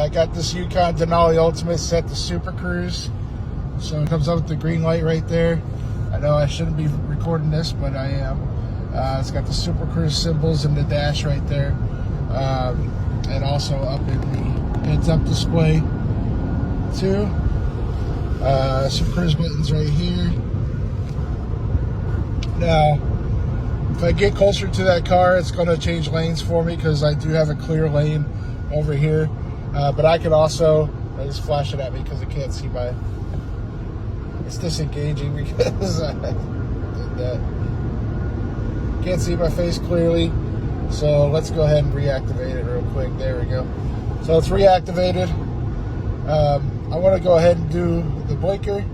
I got this Yukon Denali Ultimate set to Super Cruise. So it comes up with the green light right there. I know I shouldn't be recording this, but I am. It's got the Super Cruise symbols in the dash right there. And also up in the heads-up display too. Some cruise buttons right here. Now, if I get closer to that car, it's going to change lanes for me because I do have a clear lane over here. But I can also, I just flash it at me because I can't see my, it's disengaging because I did that. Can't see my face clearly. So let's go ahead and reactivate it real quick. There we go. So it's reactivated. I want to go ahead and do the blinker,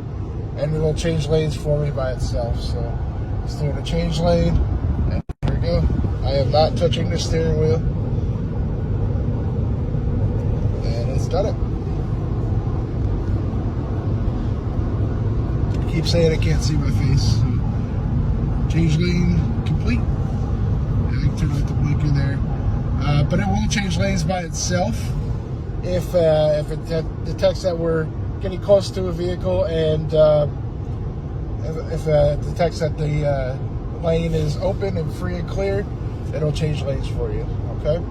and it will change lanes for me by itself. So let's do the change lane, and here we go. I am not touching the steering wheel, and it's done it. I keep saying I can't see my face. So change lane complete. I can turn off the blinker there, but it will change lanes by itself. If it detects that we're getting close to a vehicle, and if it detects that the lane is open and free and clear, it'll change lanes for you, okay?